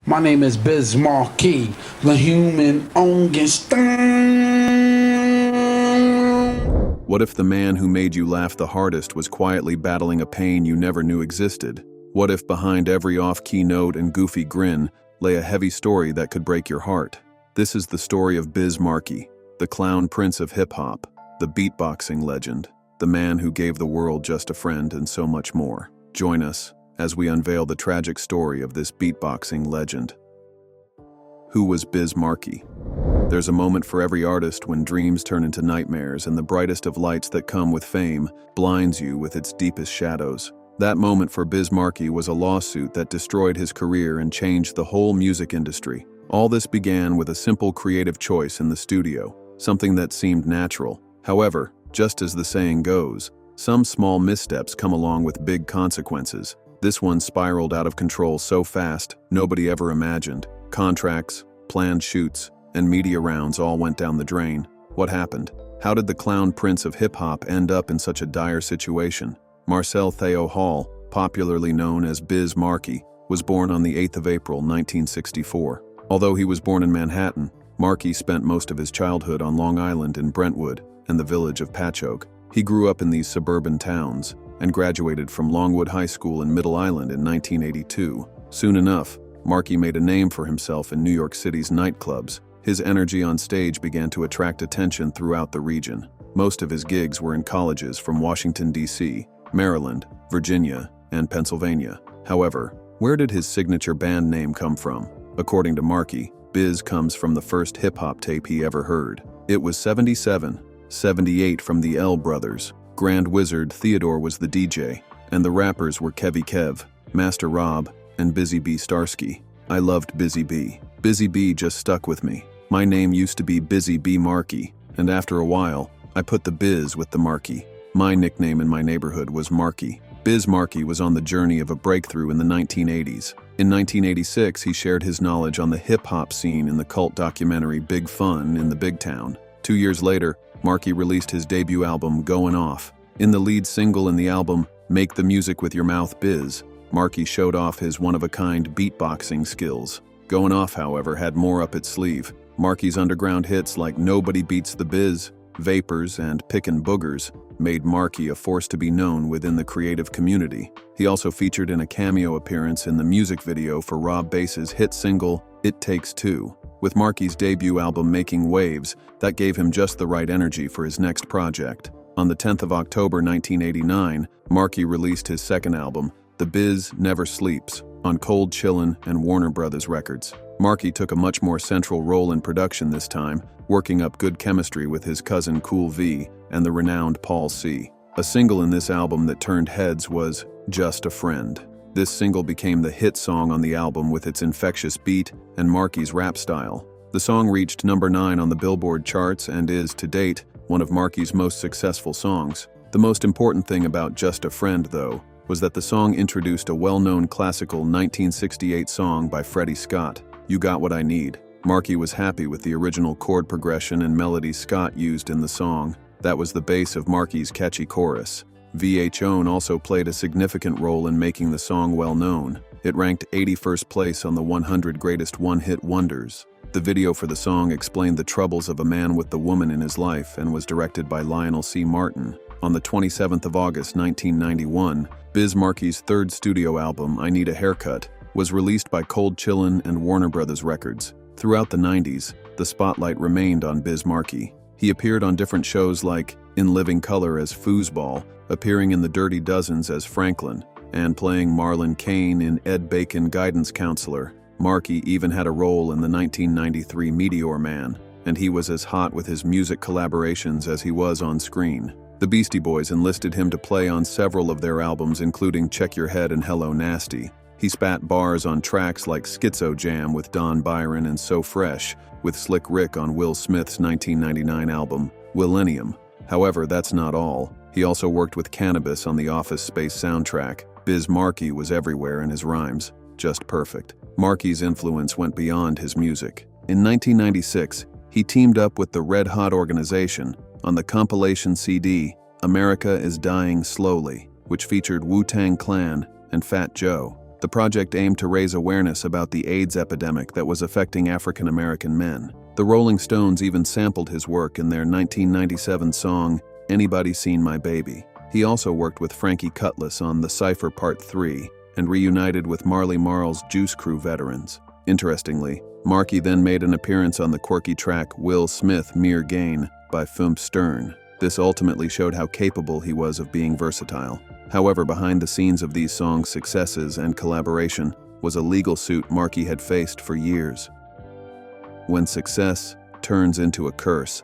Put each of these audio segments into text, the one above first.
My name is Biz Markie, the human Frankenstein. What if the man who made you laugh the hardest was quietly battling a pain you never knew existed? What if behind every off-key note and goofy grin lay a heavy story that could break your heart? This is the story of Biz Markie, the clown prince of hip-hop, the beatboxing legend, the man who gave the world just a friend and so much more. Join us as we unveil the tragic story of this beatboxing legend. Who was Biz Markie? There's a moment for every artist when dreams turn into nightmares and the brightest of lights that come with fame blinds you with its deepest shadows. That moment for Biz Markie was a lawsuit that destroyed his career and changed the whole music industry. All this began with a simple creative choice in the studio, something that seemed natural. However, just as the saying goes, some small missteps come along with big consequences. This one spiraled out of control so fast, nobody ever imagined. Contracts, planned shoots, and media rounds all went down the drain. What happened? How did the clown prince of hip-hop end up in such a dire situation? Marcel Theo Hall, popularly known as Biz Markie, was born on the 8th of April, 1964. Although he was born in Manhattan, Markie spent most of his childhood on Long Island in Brentwood and the village of Patchogue. He grew up in these suburban towns and graduated from Longwood High School in Middle Island in 1982. Soon enough, Markie made a name for himself in New York City's nightclubs. His energy on stage began to attract attention throughout the region. Most of his gigs were in colleges from Washington, D.C., Maryland, Virginia, and Pennsylvania. However, where did his signature band name come from? According to Markie, Biz comes from the first hip-hop tape he ever heard. It was 78 from the L Brothers. Grand Wizard Theodore was the DJ, and the rappers were Kevy Kev, Master Rob, and Busy B Starsky. I loved Busy B. Busy B just stuck with me. My name used to be Busy B Markie, and after a while, I put the Biz with the Markie. My nickname in my neighborhood was Markie. Biz Markie was on the journey of a breakthrough in the 1980s. In 1986, he shared his knowledge on the hip-hop scene in the cult documentary Big Fun in the Big Town. 2 years later, Markie released his debut album, Goin' Off. In the lead single in the album, Make the Music with Your Mouth Biz, Markie showed off his one-of-a-kind beatboxing skills. Goin' Off, however, had more up its sleeve. Markie's underground hits like Nobody Beats the Biz, Vapors, and Pickin' Boogers made Markie a force to be known within the creative community. He also featured in a cameo appearance in the music video for Rob Bass's hit single, It Takes Two. With Markie's debut album making waves, that gave him just the right energy for his next project. On the 10th of October 1989, Markie released his second album, The Biz Never Sleeps, on Cold Chillin' and Warner Brothers Records. Markie took a much more central role in production this time, working up good chemistry with his cousin Cool V and the renowned Paul C. A single in this album that turned heads was Just a Friend. This single became the hit song on the album with its infectious beat and Markie's rap style. The song reached number 9 on the Billboard charts and is, to date, one of Markie's most successful songs. The most important thing about Just a Friend, though, was that the song introduced a well-known classical 1968 song by Freddie Scott, You Got What I Need. Markie was happy with the original chord progression and melody Scott used in the song. That was the base of Markie's catchy chorus. VH1 also played a significant role in making the song well-known. It ranked 81st place on the 100 Greatest One-Hit Wonders. The video for the song explained the troubles of a man with the woman in his life and was directed by Lionel C. Martin. On the 27th of August 1991, Biz Markie's third studio album, I Need a Haircut, was released by Cold Chillin' and Warner Brothers Records. Throughout the 90s, the spotlight remained on Biz Markie. He appeared on different shows like In Living Color as Foosball, appearing in The Dirty Dozens as Franklin, and playing Marlon Kane in Ed Bacon Guidance Counselor. Markie even had a role in the 1993 Meteor Man, and he was as hot with his music collaborations as he was on screen. The Beastie Boys enlisted him to play on several of their albums, including Check Your Head and Hello Nasty. He spat bars on tracks like Schizo Jam with Don Byron and So Fresh, with Slick Rick on Will Smith's 1999 album, Willennium. However, that's not all. He also worked with Cannabis on the Office Space soundtrack. Biz Markie was everywhere in his rhymes, just perfect. Markie's influence went beyond his music. In 1996, he teamed up with the Red Hot Organization on the compilation CD, America is Dying Slowly, which featured Wu-Tang Clan and Fat Joe. The project aimed to raise awareness about the AIDS epidemic that was affecting African American men. The Rolling Stones even sampled his work in their 1997 song, Anybody Seen My Baby? He also worked with Frankie Cutlass on The Cypher Part 3 and reunited with Marley Marl's Juice Crew veterans. Interestingly, Markie then made an appearance on the quirky track Will Smith Mere Gain by Fump Stern. This ultimately showed how capable he was of being versatile. However, behind the scenes of these songs' successes and collaboration was a legal suit Markie had faced for years. When success turns into a curse,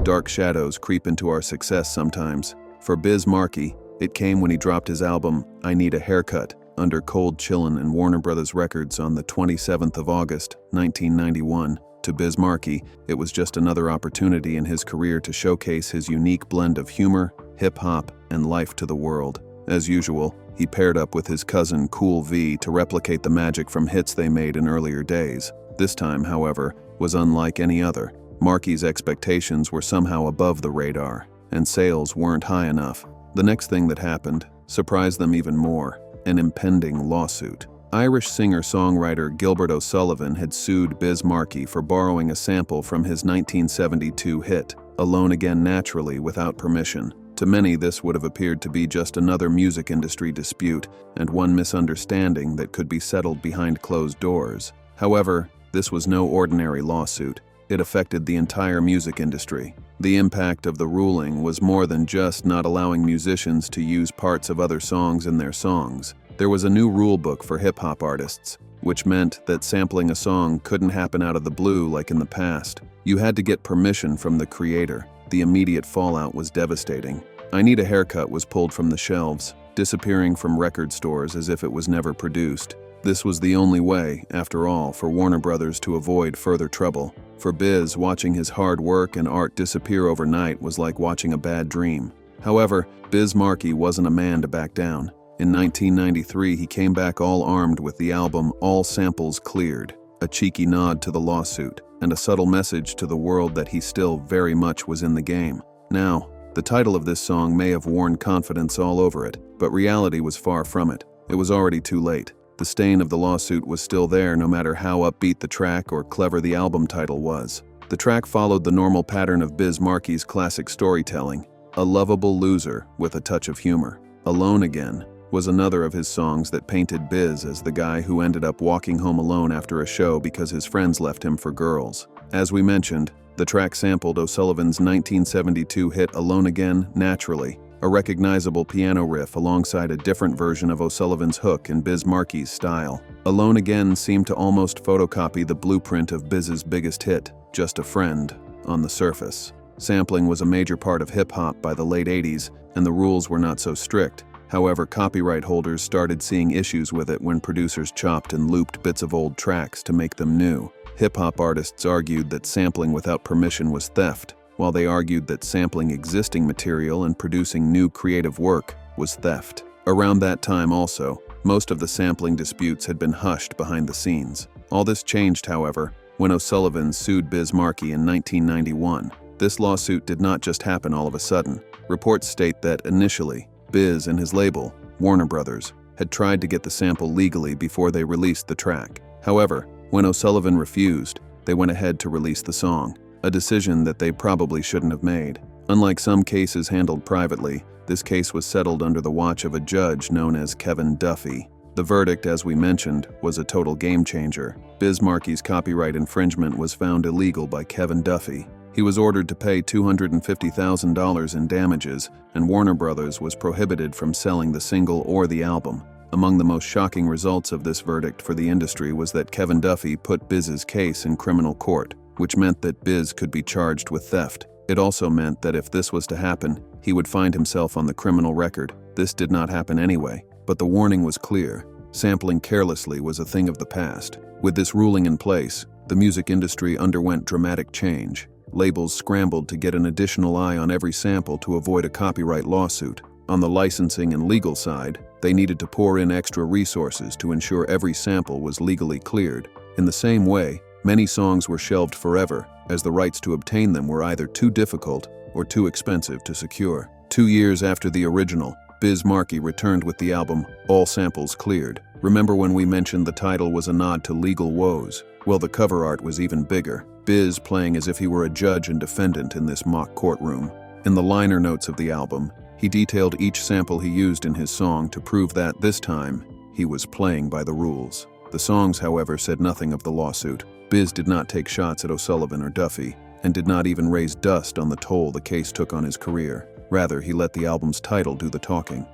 dark shadows creep into our success sometimes. For Biz Markie, it came when he dropped his album, I Need a Haircut, under Cold Chillin' and Warner Brothers Records on the 27th of August, 1991. To Biz Markie, it was just another opportunity in his career to showcase his unique blend of humor, hip-hop, and life to the world. As usual, he paired up with his cousin Cool V to replicate the magic from hits they made in earlier days. This time, however, was unlike any other. Markie's expectations were somehow above the radar, and sales weren't high enough. The next thing that happened surprised them even more: an impending lawsuit. Irish singer-songwriter Gilbert O'Sullivan had sued Biz Markie for borrowing a sample from his 1972 hit, Alone Again Naturally, without permission. To many, this would have appeared to be just another music industry dispute and one misunderstanding that could be settled behind closed doors. However, this was no ordinary lawsuit. It affected the entire music industry. The impact of the ruling was more than just not allowing musicians to use parts of other songs in their songs. There was a new rule book for hip-hop artists, which meant that sampling a song couldn't happen out of the blue like in the past. You had to get permission from the creator. The immediate fallout was devastating. I Need a Haircut was pulled from the shelves, disappearing from record stores as if it was never produced. This was the only way, after all, for Warner Brothers to avoid further trouble. For Biz, watching his hard work and art disappear overnight was like watching a bad dream. However, Biz Markie wasn't a man to back down. In 1993, he came back all armed with the album All Samples Cleared, a cheeky nod to the lawsuit, and a subtle message to the world that he still very much was in the game. Now, the title of this song may have worn confidence all over it, but reality was far from it. It was already too late. The stain of the lawsuit was still there no matter how upbeat the track or clever the album title was. The track followed the normal pattern of Biz Markie's classic storytelling, a lovable loser with a touch of humor. Alone Again was another of his songs that painted Biz as the guy who ended up walking home alone after a show because his friends left him for girls. As we mentioned, the track sampled O'Sullivan's 1972 hit Alone Again Naturally, a recognizable piano riff alongside a different version of O'Sullivan's hook in Biz Markie's style. Alone Again seemed to almost photocopy the blueprint of Biz's biggest hit, Just a Friend, on the surface. Sampling was a major part of hip-hop by the late 80s, and the rules were not so strict. However, copyright holders started seeing issues with it when producers chopped and looped bits of old tracks to make them new. Hip-hop artists argued that sampling without permission was theft, while they argued that sampling existing material and producing new creative work was theft. Around that time also, most of the sampling disputes had been hushed behind the scenes. All this changed, however, when O'Sullivan sued Biz Markie in 1991. This lawsuit did not just happen all of a sudden. Reports state that initially, Biz and his label, Warner Brothers, had tried to get the sample legally before they released the track. However, when O'Sullivan refused, they went ahead to release the song, a decision that they probably shouldn't have made. Unlike some cases handled privately, this case was settled under the watch of a judge known as Kevin Duffy. The verdict, as we mentioned, was a total game changer. Biz Markie's copyright infringement was found illegal by Kevin Duffy. He was ordered to pay $250,000 in damages, and Warner Brothers was prohibited from selling the single or the album. Among the most shocking results of this verdict for the industry was that Kevin Duffy put Biz's case in criminal court, which meant that Biz could be charged with theft. It also meant that if this was to happen, he would find himself on the criminal record. This did not happen anyway, but the warning was clear. Sampling carelessly was a thing of the past. With this ruling in place, the music industry underwent dramatic change. Labels scrambled to get an additional eye on every sample to avoid a copyright lawsuit. On the licensing and legal side, they needed to pour in extra resources to ensure every sample was legally cleared. In the same way, many songs were shelved forever, as the rights to obtain them were either too difficult or too expensive to secure. 2 years after the original, Biz Markie returned with the album All Samples Cleared. Remember when we mentioned the title was a nod to legal woes? Well, the cover art was even bigger. Biz playing as if he were a judge and defendant in this mock courtroom. In the liner notes of the album, he detailed each sample he used in his song to prove that, this time, he was playing by the rules. The songs, however, said nothing of the lawsuit. Biz did not take shots at O'Sullivan or Duffy, and did not even raise dust on the toll the case took on his career. Rather, he let the album's title do the talking.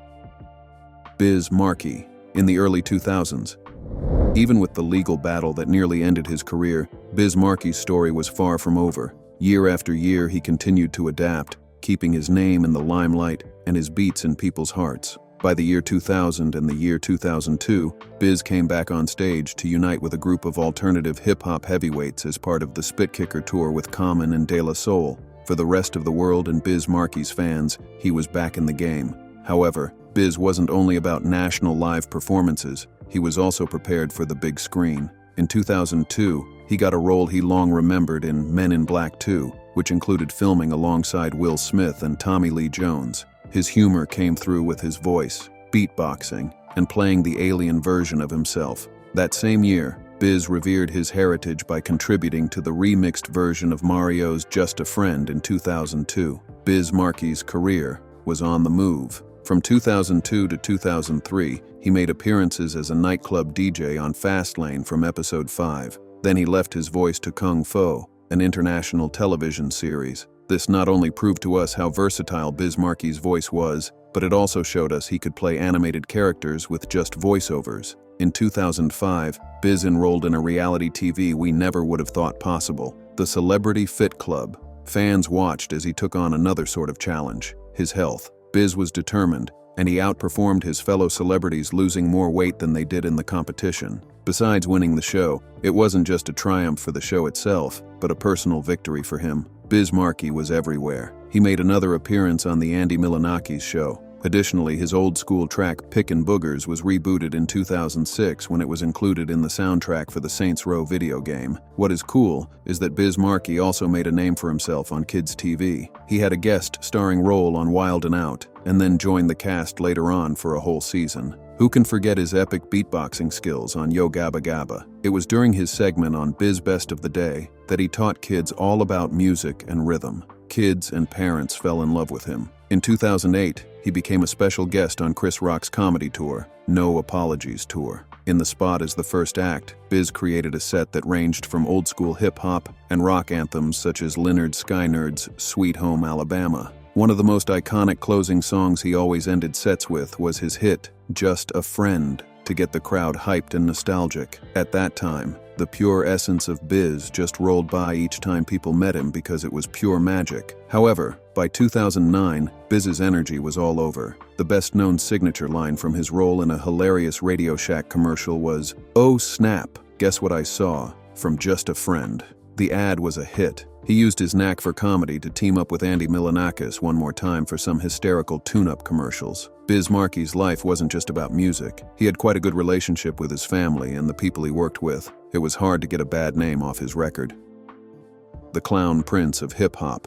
Biz Markie. In the early 2000s, even with the legal battle that nearly ended his career, Biz Markie's story was far from over. Year after year, he continued to adapt, keeping his name in the limelight and his beats in people's hearts. By the year 2000 and the year 2002, Biz came back on stage to unite with a group of alternative hip-hop heavyweights as part of the Spit Kicker tour with Common and De La Soul. For the rest of the world and Biz Markie's fans, he was back in the game. However, Biz wasn't only about national live performances, he was also prepared for the big screen. In 2002, he got a role he long remembered in Men in Black 2, which included filming alongside Will Smith and Tommy Lee Jones. His humor came through with his voice, beatboxing, and playing the alien version of himself. That same year, Biz revered his heritage by contributing to the remixed version of Mario's Just a Friend in 2002. Biz Markie's career was on the move. From 2002 to 2003, he made appearances as a nightclub DJ on Fastlane from episode 5. Then he left his voice to Kung Fu, an international television series. This not only proved to us how versatile Biz Markie's voice was, but it also showed us he could play animated characters with just voiceovers. In 2005, Biz enrolled in a reality TV we never would have thought possible, the Celebrity Fit Club. Fans watched as he took on another sort of challenge, his health. Biz was determined, and he outperformed his fellow celebrities, losing more weight than they did in the competition. Besides winning the show, it wasn't just a triumph for the show itself, but a personal victory for him. Biz Markie was everywhere. He made another appearance on the Andy Milonakis show. Additionally, his old-school track Pickin' Boogers was rebooted in 2006 when it was included in the soundtrack for the Saints Row video game. What is cool is that Biz Markie also made a name for himself on kids' TV. He had a guest starring role on Wild 'N Out, and then joined the cast later on for a whole season. Who can forget his epic beatboxing skills on Yo Gabba Gabba? It was during his segment on Biz Best of the Day that he taught kids all about music and rhythm. Kids and parents fell in love with him. In 2008, he became a special guest on Chris Rock's comedy tour, No Apologies Tour. In the spot as the first act, Biz created a set that ranged from old-school hip-hop and rock anthems such as Lynyrd Skynyrd's Sweet Home Alabama. One of the most iconic closing songs he always ended sets with was his hit, Just a Friend, to get the crowd hyped and nostalgic. At that time, the pure essence of Biz just rolled by each time people met him because it was pure magic. However, by 2009, Biz's energy was all over. The best-known signature line from his role in a hilarious Radio Shack commercial was, "Oh snap, guess what I saw?" from Just a Friend. The ad was a hit. He used his knack for comedy to team up with Andy Milonakis one more time for some hysterical tune-up commercials. Biz Markie's life wasn't just about music. He had quite a good relationship with his family and the people he worked with. It was hard to get a bad name off his record. The Clown Prince of hip-hop.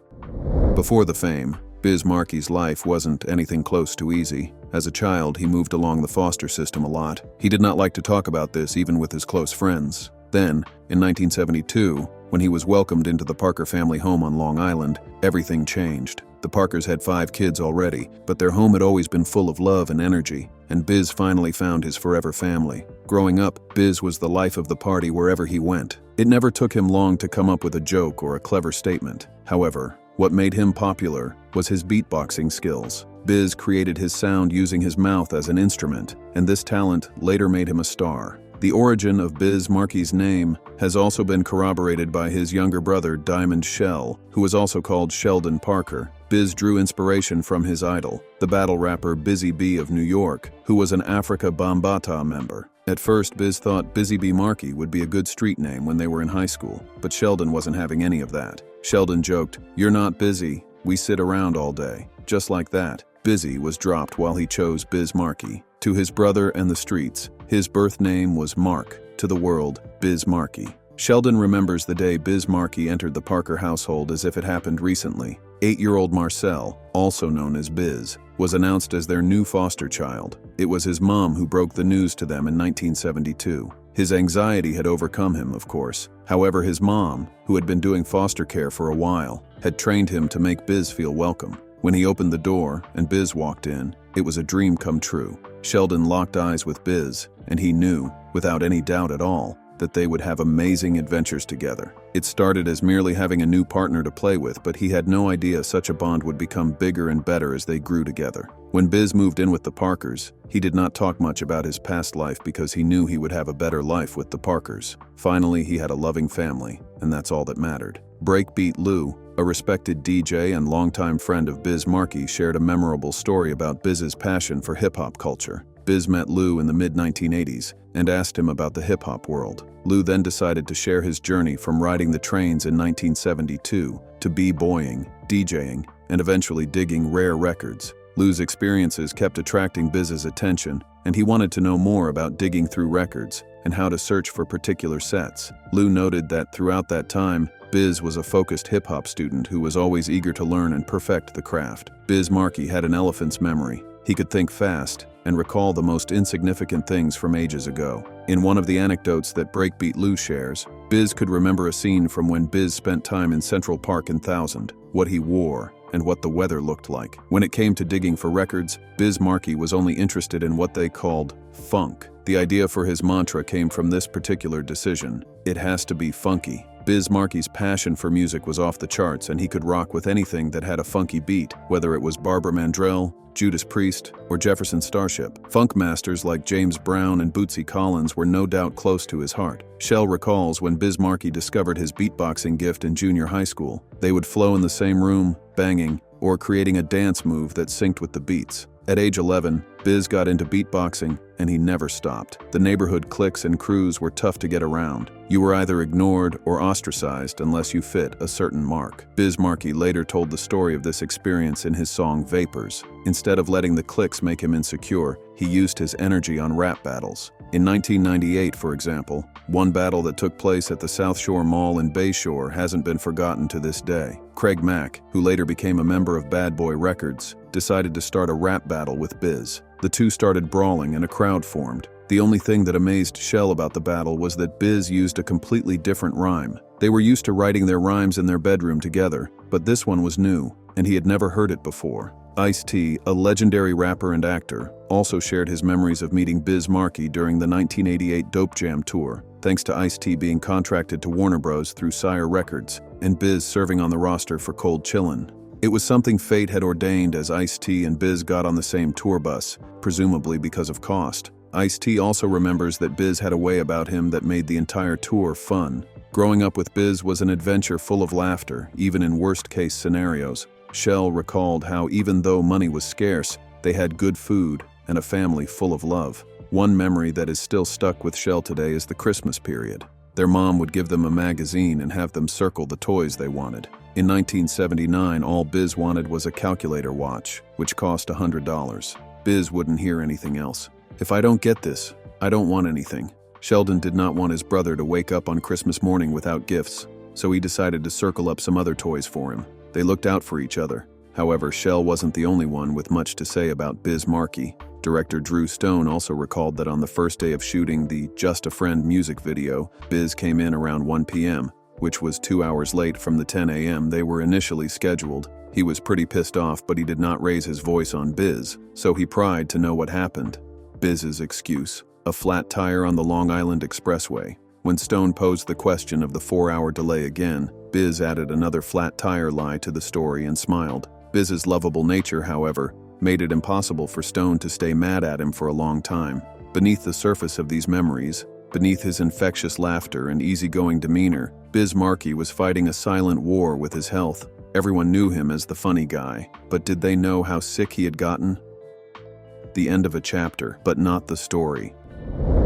Before the fame, Biz Markie's life wasn't anything close to easy. As a child, he moved along the foster system a lot. He did not like to talk about this even with his close friends. Then, in 1972, when he was welcomed into the Parker family home on Long Island, everything changed. The Parkers had 5 kids already, but their home had always been full of love and energy, and Biz finally found his forever family. Growing up, Biz was the life of the party wherever he went. It never took him long to come up with a joke or a clever statement. However, what made him popular was his beatboxing skills. Biz created his sound using his mouth as an instrument, and this talent later made him a star. The origin of Biz Markie's name has also been corroborated by his younger brother, Diamond Shell, who was also called Sheldon Parker. Biz drew inspiration from his idol, the battle rapper Busy Bee of New York, who was an Africa Bambaataa member. At first, Biz thought Busy Bee Markie would be a good street name when they were in high school, but Sheldon wasn't having any of that. Sheldon joked, "You're not busy, we sit around all day." Just like that, Busy was dropped while he chose Biz Markie. To his brother and the streets, his birth name was Mark. To the world, Biz Markie. Sheldon remembers the day Biz Markie entered the Parker household as if it happened recently. 8-year-old Marcel, also known as Biz, was announced as their new foster child. It was his mom who broke the news to them in 1972. His anxiety had overcome him, of course. However, his mom, who had been doing foster care for a while, had trained him to make Biz feel welcome. When he opened the door and Biz walked in, it was a dream come true. Sheldon locked eyes with Biz, and he knew, without any doubt at all, that they would have amazing adventures together. It started as merely having a new partner to play with, but he had no idea such a bond would become bigger and better as they grew together. When Biz moved in with the Parkers, he did not talk much about his past life because he knew he would have a better life with the Parkers. Finally, he had a loving family, and that's all that mattered. Breakbeat Lou, a respected DJ and longtime friend of Biz Markie, shared a memorable story about Biz's passion for hip-hop culture. Biz met Lou in the mid-1980s and asked him about the hip-hop world. Lou then decided to share his journey from riding the trains in 1972 to b-boying, DJing, and eventually digging rare records. Lou's experiences kept attracting Biz's attention, and he wanted to know more about digging through records and how to search for particular sets. Lou noted that throughout that time, Biz was a focused hip-hop student who was always eager to learn and perfect the craft. Biz Markie had an elephant's memory. He could think fast and recall the most insignificant things from ages ago. In one of the anecdotes that Breakbeat Lou shares, Biz could remember a scene from when Biz spent time in Central Park in 1000, what he wore, and what the weather looked like. When it came to digging for records, Biz Markie was only interested in what they called funk. The idea for his mantra came from this particular decision: it has to be funky. Biz Markie's passion for music was off the charts, and he could rock with anything that had a funky beat, whether it was Barbara Mandrell, Judas Priest, or Jefferson Starship. Funk masters like James Brown and Bootsy Collins were no doubt close to his heart. Shell recalls when Biz Markie discovered his beatboxing gift in junior high school. They would flow in the same room, banging, or creating a dance move that synced with the beats. At age 11, Biz got into beatboxing, and he never stopped. The neighborhood cliques and crews were tough to get around. You were either ignored or ostracized unless you fit a certain mark. Biz Markie later told the story of this experience in his song Vapors. Instead of letting the cliques make him insecure, he used his energy on rap battles. In 1998, for example, one battle that took place at the South Shore Mall in Bayshore hasn't been forgotten to this day. Craig Mack, who later became a member of Bad Boy Records, decided to start a rap battle with Biz. The two started brawling and a crowd formed. The only thing that amazed Shell about the battle was that Biz used a completely different rhyme. They were used to writing their rhymes in their bedroom together, but this one was new, and he had never heard it before. Ice-T, a legendary rapper and actor, also shared his memories of meeting Biz Markie during the 1988 Dope Jam tour, thanks to Ice-T being contracted to Warner Bros. Through Sire Records, and Biz serving on the roster for Cold Chillin'. It was something fate had ordained as Ice-T and Biz got on the same tour bus, presumably because of cost. Ice-T also remembers that Biz had a way about him that made the entire tour fun. Growing up with Biz was an adventure full of laughter, even in worst-case scenarios. Shell recalled how even though money was scarce, they had good food and a family full of love. One memory that is still stuck with Shell today is the Christmas period. Their mom would give them a magazine and have them circle the toys they wanted. In 1979, all Biz wanted was a calculator watch, which cost $100. Biz wouldn't hear anything else. "If I don't get this, I don't want anything." Sheldon did not want his brother to wake up on Christmas morning without gifts, so he decided to circle up some other toys for him. They looked out for each other. However, Shell wasn't the only one with much to say about Biz Markie. Director Drew Stone also recalled that on the first day of shooting the Just a Friend music video, Biz came in around 1 p.m., which was 2 hours late from the 10 a.m. they were initially scheduled. He was pretty pissed off, but he did not raise his voice on Biz, so he pried to know what happened. Biz's excuse: a flat tire on the Long Island Expressway. When Stone posed the question of the 4-hour delay again, Biz added another flat tire lie to the story and smiled. Biz's lovable nature, however, made it impossible for Stone to stay mad at him for a long time. Beneath the surface of these memories, beneath his infectious laughter and easygoing demeanor, Biz Markie was fighting a silent war with his health. Everyone knew him as the funny guy, but did they know how sick he had gotten? The end of a chapter, but not the story.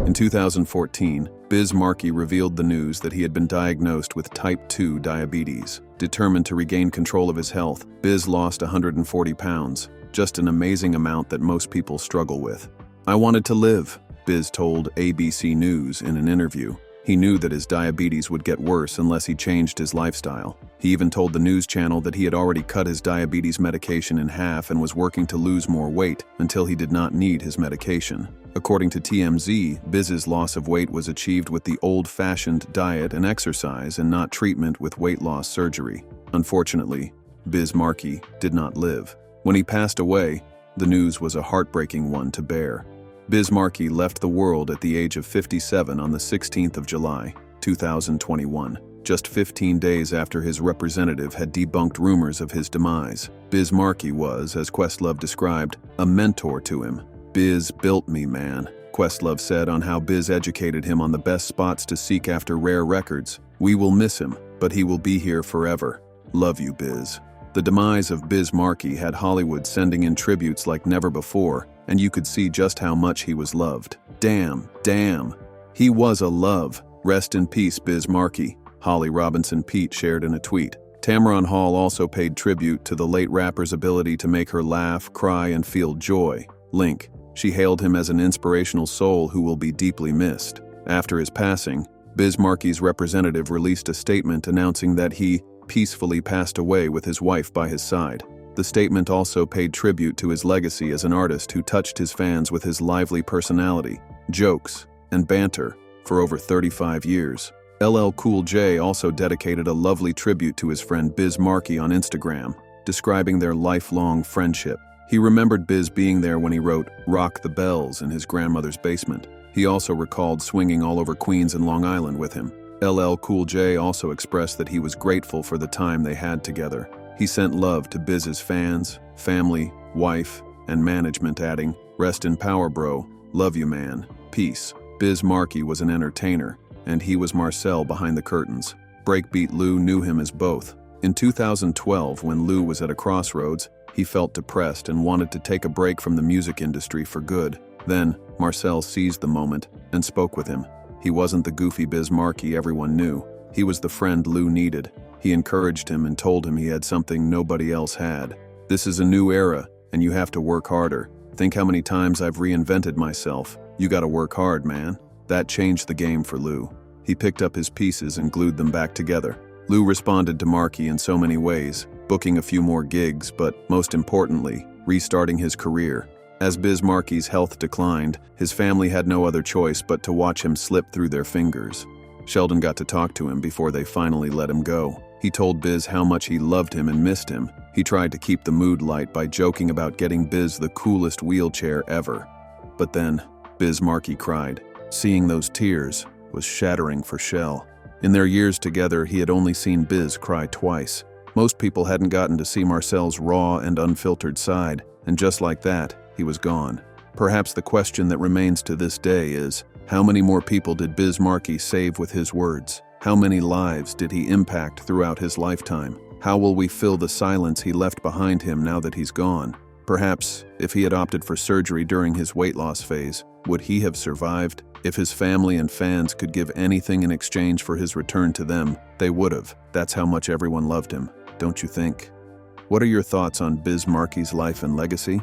In 2014, Biz Markie revealed the news that he had been diagnosed with type 2 diabetes. Determined to regain control of his health, Biz lost 140 pounds, just an amazing amount that most people struggle with. "I wanted to live," Biz told ABC News in an interview. He knew that his diabetes would get worse unless he changed his lifestyle. He even told the news channel that he had already cut his diabetes medication in half and was working to lose more weight until he did not need his medication. According to TMZ, Biz's loss of weight was achieved with the old-fashioned diet and exercise and not treatment with weight loss surgery. Unfortunately, Biz Markie did not live. When he passed away, the news was a heartbreaking one to bear. Biz Markie left the world at the age of 57 on the 16th of July, 2021, just 15 days after his representative had debunked rumors of his demise. Biz Markie was, as Questlove described, a mentor to him. "Biz built me, man," Questlove said on how Biz educated him on the best spots to seek after rare records. "We will miss him, but he will be here forever. Love you, Biz." The demise of Biz Markie had Hollywood sending in tributes like never before, and you could see just how much he was loved. Damn. He was a love. Rest in peace, Biz Markie, Holly Robinson Peete shared in a tweet. Tamron Hall also paid tribute to the late rapper's ability to make her laugh, cry, and feel joy. Link. She hailed him as an inspirational soul who will be deeply missed. After his passing, Biz Markie's representative released a statement announcing that he peacefully passed away with his wife by his side. The statement also paid tribute to his legacy as an artist who touched his fans with his lively personality, jokes, and banter for over 35 years. LL Cool J also dedicated a lovely tribute to his friend Biz Markie on Instagram, describing their lifelong friendship. He remembered Biz being there when he wrote "Rock the Bells" in his grandmother's basement. He also recalled swinging all over Queens and Long Island with him. LL Cool J also expressed that he was grateful for the time they had together. He sent love to Biz's fans, family, wife, and management, adding, "Rest in power, bro. Love you, man. Peace." Biz Markie was an entertainer, and he was Marcel behind the curtains. Breakbeat Lou knew him as both. In 2012, when Lou was at a crossroads, he felt depressed and wanted to take a break from the music industry for good. Then, Marcel seized the moment and spoke with him. He wasn't the goofy Biz Markie everyone knew. He was the friend Lou needed. He encouraged him and told him he had something nobody else had. "This is a new era, and you have to work harder. Think how many times I've reinvented myself. You gotta work hard, man." That changed the game for Lou. He picked up his pieces and glued them back together. Lou responded to Markie in so many ways, booking a few more gigs, but most importantly, restarting his career. As Biz Markie's health declined, his family had no other choice but to watch him slip through their fingers. Sheldon got to talk to him before they finally let him go. He told Biz how much he loved him and missed him. He tried to keep the mood light by joking about getting Biz the coolest wheelchair ever. But then, Biz Markie cried. Seeing those tears was shattering for Shell. In their years together, he had only seen Biz cry twice. Most people hadn't gotten to see Marcel's raw and unfiltered side, and just like that, he was gone. Perhaps the question that remains to this day is, how many more people did Biz Markie save with his words? How many lives did he impact throughout his lifetime? How will we fill the silence he left behind him now that he's gone? Perhaps, if he had opted for surgery during his weight loss phase, would he have survived? If his family and fans could give anything in exchange for his return to them, they would have. That's how much everyone loved him, don't you think? What are your thoughts on Biz Markie's life and legacy?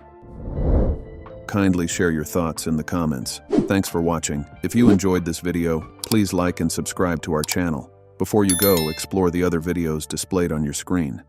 Kindly share your thoughts in the comments. Thanks for watching. If you enjoyed this video, please like and subscribe to our channel. Before you go, explore the other videos displayed on your screen.